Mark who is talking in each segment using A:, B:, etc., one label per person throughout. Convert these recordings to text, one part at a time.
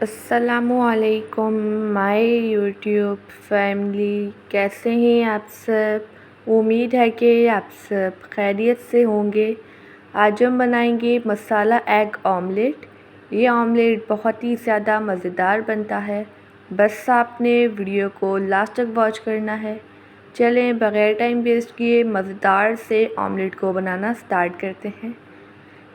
A: अस्सलामुअलैकुम my YouTube family, कैसे हैं आप सब। उम्मीद है कि आप सब खैरियत से होंगे। आज हम बनाएंगे मसाला एग ऑमलेट। ये ऑमलेट बहुत ही ज़्यादा मज़ेदार बनता है। बस आपने वीडियो को लास्ट तक वॉच करना है। चलें बग़ैर टाइम वेस्ट किए मज़ेदार से ऑमलेट को बनाना स्टार्ट करते हैं।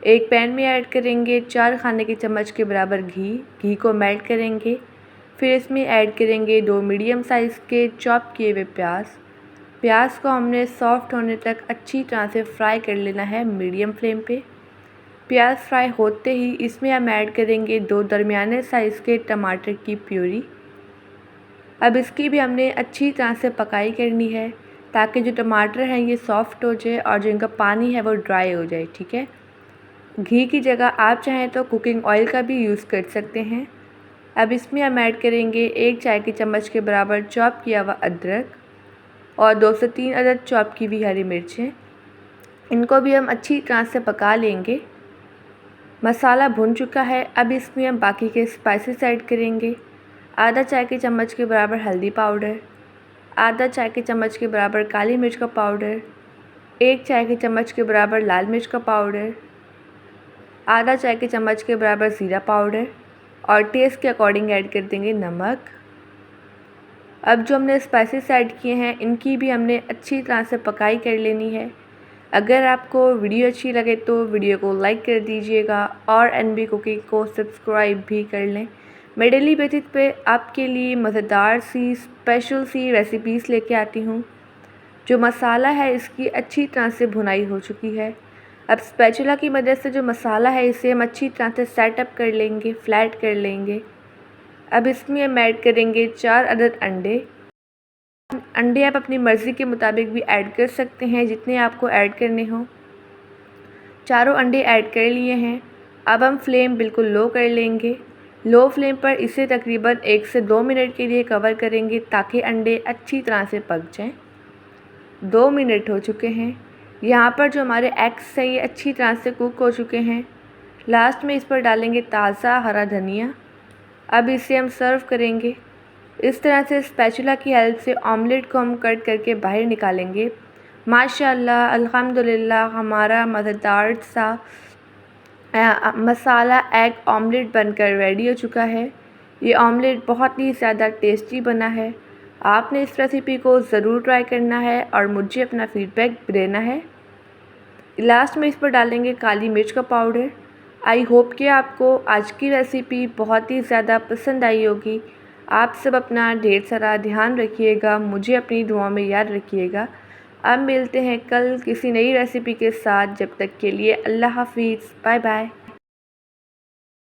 A: एक पैन में ऐड करेंगे 4 खाने के चम्मच के बराबर घी को मेल्ट करेंगे। फिर इसमें ऐड करेंगे 2 मीडियम साइज़ के चॉप किए हुए प्याज को हमने सॉफ्ट होने तक अच्छी तरह से फ्राई कर लेना है मीडियम फ्लेम पे। प्याज फ्राई होते ही इसमें हम ऐड करेंगे 2 दरमियाने साइज़ के टमाटर की प्यूरी। अब इसकी भी हमने अच्छी तरह से पकाई करनी है ताकि जो टमाटर हैं ये सॉफ्ट हो जाए और जो इनका पानी है वो ड्राई हो जाए। ठीक है, घी की जगह आप चाहें तो कुकिंग ऑयल का भी यूज़ कर सकते हैं। अब इसमें हम ऐड करेंगे 1 चाय की चम्मच के बराबर चॉप किया हुआ अदरक और 2 से 3 अदद चॉप की हुई हरी मिर्चें। इनको भी हम अच्छी तरह से पका लेंगे। मसाला भुन चुका है। अब इसमें हम बाकी के स्पाइसेस ऐड करेंगे। आधा चाय की चम्मच के बराबर हल्दी पाउडर, आधा चाय की चम्मच के बराबर काली मिर्च का पाउडर, 1 चाय की चम्मच के बराबर लाल मिर्च का पाउडर, आधा चाय के चम्मच के बराबर ज़ीरा पाउडर और टेस्ट के अकॉर्डिंग ऐड कर देंगे नमक। अब जो हमने स्पाइसेस ऐड किए हैं इनकी भी हमने अच्छी तरह से पकाई कर लेनी है। अगर आपको वीडियो अच्छी लगे तो वीडियो को लाइक कर दीजिएगा और एनबी कुकिंग को सब्सक्राइब भी कर लें। मैं डेली बेसिस पे आपके लिए मज़ेदार सी स्पेशल सी रेसिपीज़ लेके आती हूँ। जो मसाला है इसकी अच्छी तरह से भुनाई हो चुकी है। अब स्पैचुला की मदद से जो मसाला है इसे हम अच्छी तरह से सेटअप कर लेंगे, फ्लैट कर लेंगे। अब इसमें हम ऐड करेंगे 4 अदद अंडे आप अपनी मर्ज़ी के मुताबिक भी ऐड कर सकते हैं, जितने आपको ऐड करने हों। चारों अंडे ऐड कर लिए हैं। अब हम फ्लेम बिल्कुल लो कर लेंगे। लो फ्लेम पर इसे तकरीबन 1 से 2 मिनट के लिए कवर करेंगे ताकि अंडे अच्छी तरह से पक जाएं। 2 मिनट हो चुके हैं। यहाँ पर जो हमारे एग्स हैं ये अच्छी तरह से कुक हो चुके हैं। लास्ट में इस पर डालेंगे ताज़ा हरा धनिया। अब इसे हम सर्व करेंगे। इस तरह से स्पैचुला की हेल्प से ऑमलेट को हम कट करके बाहर निकालेंगे। माशाल्लाह अल्हम्दुलिल्लाह हमारा मज़ेदार सा मसाला एग ऑमलेट बनकर रेडी हो चुका है। ये ऑमलेट बहुत ही ज़्यादा टेस्टी बना है। आपने इस रेसिपी को ज़रूर ट्राई करना है और मुझे अपना फ़ीडबैक देना है। लास्ट में इस पर डालेंगे काली मिर्च का पाउडर। आई होप कि आपको आज की रेसिपी बहुत ही ज़्यादा पसंद आई होगी। आप सब अपना ढेर सारा ध्यान रखिएगा, मुझे अपनी दुआओं में याद रखिएगा। अब मिलते हैं कल किसी नई रेसिपी के साथ। जब तक के लिए अल्लाह हाफिज़, बाय बाय।